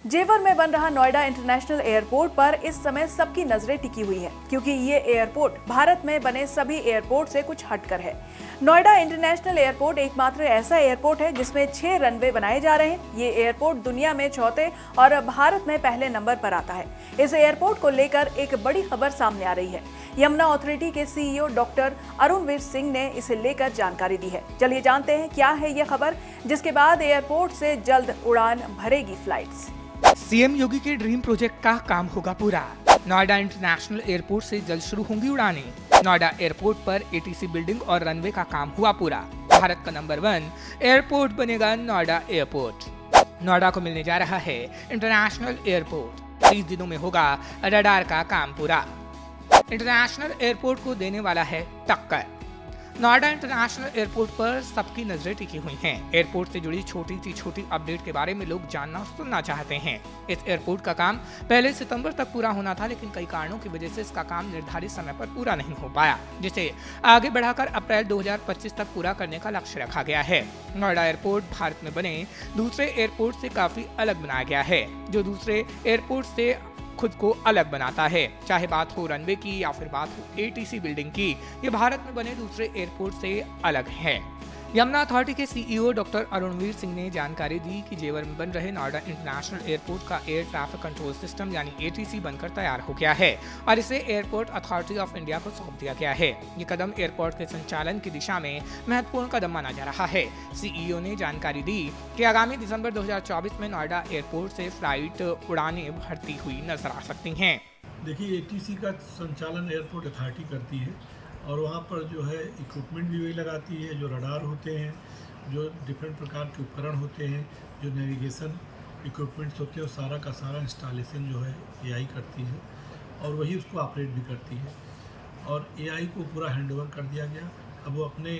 जेवर में बन रहा नोएडा इंटरनेशनल एयरपोर्ट पर इस समय सबकी नजरें टिकी हुई हैं, क्योंकि ये एयरपोर्ट भारत में बने सभी एयरपोर्ट से कुछ हटकर है। नोएडा इंटरनेशनल एयरपोर्ट एकमात्र ऐसा एयरपोर्ट है जिसमें 6 रनवे बनाए जा रहे हैं। ये एयरपोर्ट दुनिया में चौथे और भारत में पहले नंबर पर आता है। इस एयरपोर्ट को लेकर एक बड़ी खबर सामने आ रही है। यमुना अथॉरिटी के सीईओ डॉक्टर अरुणवीर सिंह ने इसे लेकर जानकारी दी है। चलिए जानते हैं क्या है ये खबर, जिसके बाद एयरपोर्ट से जल्द उड़ान भरेगी फ्लाइट्स। सीएम योगी के ड्रीम प्रोजेक्ट का काम होगा पूरा। नोएडा इंटरनेशनल एयरपोर्ट से जल्द शुरू होंगी उड़ानें। नोएडा एयरपोर्ट पर एटीसी बिल्डिंग और रनवे का काम हुआ पूरा। भारत का नंबर 1 एयरपोर्ट बनेगा नोएडा एयरपोर्ट। नोएडा को मिलने जा रहा है इंटरनेशनल एयरपोर्ट। 30 दिनों में होगा रडार का काम पूरा। इंटरनेशनल एयरपोर्ट को देने वाला है टक्कर। नोएडा इंटरनेशनल एयरपोर्ट पर सबकी नजरें टिकी हुई हैं। एयरपोर्ट से जुड़ी छोटी सी छोटी अपडेट के बारे में लोग जानना सुनना चाहते हैं। इस एयरपोर्ट का काम पहले सितंबर तक पूरा होना था, लेकिन कई कारणों की वजह से इसका काम निर्धारित समय पर पूरा नहीं हो पाया, जिसे आगे बढ़ाकर अप्रैल 2025 तक पूरा करने का लक्ष्य रखा गया है। नोएडा एयरपोर्ट भारत में बने दूसरे एयरपोर्ट से काफी अलग बनाया गया है, जो दूसरे एयरपोर्ट से खुद को अलग बनाता है। चाहे बात हो रनवे की या फिर बात हो एटीसी बिल्डिंग की, ये भारत में बने दूसरे एयरपोर्ट से अलग है। यमुना अथॉरिटी के सीईओ डॉक्टर अरुणवीर सिंह ने जानकारी दी कि जेवर में बन रहे नोएडा इंटरनेशनल एयरपोर्ट का एयर ट्रैफिक कंट्रोल सिस्टम यानी एटीसी बनकर तैयार हो गया है और इसे एयरपोर्ट अथॉरिटी ऑफ इंडिया को सौंप दिया गया है। ये कदम एयरपोर्ट के संचालन की दिशा में महत्वपूर्ण कदम माना जा रहा है। सीईओ ने जानकारी दी कि आगामी दिसंबर 2024 में नोएडा एयरपोर्ट से फ्लाइट उड़ानें भरती हुई नजर आ सकती हैं। देखिए, एटीसी का संचालन एयरपोर्ट अथॉरिटी करती है और वहाँ पर जो है इक्विपमेंट भी वही लगाती है, जो रडार होते हैं, जो डिफरेंट प्रकार के उपकरण होते हैं, जो नेविगेशन इक्विपमेंट्स होते हैं, सारा का सारा इंस्टॉलेशन जो है एआई करती है और वही उसको ऑपरेट भी करती है। और एआई को पूरा हैंडओवर कर दिया गया। अब वो अपने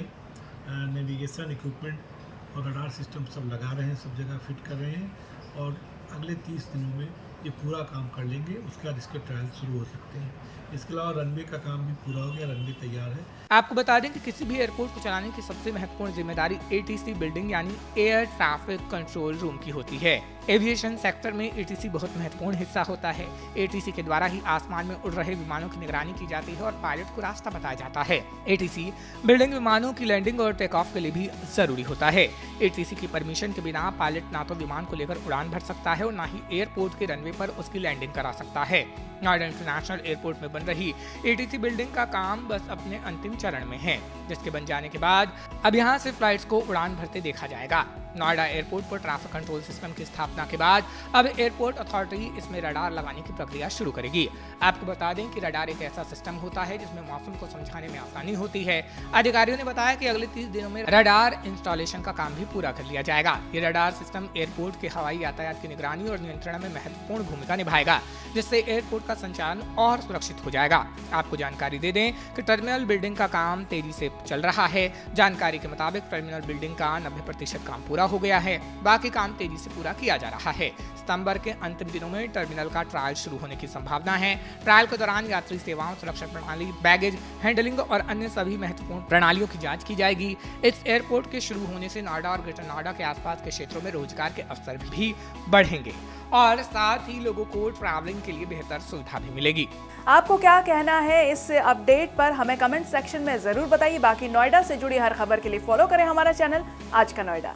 नेविगेशन इक्विपमेंट और रडार सिस्टम सब लगा रहे हैं, सब जगह फिट कर रहे हैं और अगले 30 दिनों में ये पूरा काम कर लेंगे। उसके बाद इसके ट्रायल शुरू हो सकते हैं। इसके अलावा रनवे का काम भी पूरा हो गया, रनवे तैयार है। आपको बता दें कि किसी भी एयरपोर्ट को चलाने की सबसे महत्वपूर्ण जिम्मेदारी एटीसी बिल्डिंग यानी एयर ट्रैफिक कंट्रोल रूम की होती है। एविएशन सेक्टर में एटीसी बहुत महत्वपूर्ण हिस्सा होता है। एटीसी के द्वारा ही आसमान में उड़ रहे विमानों की निगरानी की जाती है और पायलट को रास्ता बताया जाता है। एटीसी बिल्डिंग विमानों की लैंडिंग और टेक ऑफ के लिए भी जरूरी होता है। एटीसी की परमिशन के बिना पायलट ना तो विमान को लेकर उड़ान भर सकता है और ना ही एयरपोर्ट के रनवे पर उसकी लैंडिंग करा सकता है। नोएडा इंटरनेशनल एयरपोर्ट में बन रही एटीसी बिल्डिंग का काम बस अपने अंतिम चरण में है, जिसके बन जाने के बाद अब यहां से फ्लाइट्स को उड़ान भरते देखा जाएगा। नोएडा एयरपोर्ट पर ट्रैफिक कंट्रोल सिस्टम की स्थापना के बाद अब एयरपोर्ट अथॉरिटी इसमें रडार लगाने की प्रक्रिया शुरू करेगी। आपको बता दें कि रडार एक ऐसा सिस्टम होता है जिसमें मौसम को समझाने में आसानी होती है। अधिकारियों ने बताया कि अगले 30 दिनों में रडार इंस्टॉलेशन का काम भी पूरा कर लिया जाएगा। ये रडार सिस्टम एयरपोर्ट के हवाई यातायात की निगरानी और नियंत्रण में महत्वपूर्ण भूमिका निभाएगा, जिससे एयरपोर्ट का संचालन और सुरक्षित हो जाएगा। आपको जानकारी दे दें कि टर्मिनल बिल्डिंग का काम तेजी से चल रहा है। जानकारी के मुताबिक टर्मिनल बिल्डिंग का 90% काम पूरा हो गया है, बाकी काम तेजी से पूरा किया जा रहा है। सितंबर के अंतिम दिनों में टर्मिनल का ट्रायल शुरू होने की संभावना है। ट्रायल के दौरान यात्री सेवाओं, सुरक्षा प्रणाली, बैगेज हैंडलिंग और अन्य सभी महत्वपूर्ण प्रणालियों की जांच की जाएगी। इस एयरपोर्ट के शुरू होने से नोएडा और ग्रेटर नोएडा के आसपास के क्षेत्रों में रोजगार के अवसर भी बढ़ेंगे और साथ ही लोगों को ट्रैवलिंग के लिए बेहतर सुविधा भी मिलेगी। आपको क्या कहना है इस अपडेट पर, हमें कमेंट सेक्शन में जरूर बताइए। बाकी नोएडा से जुड़ी हर खबर के लिए फॉलो करें हमारा चैनल आज का नोएडा।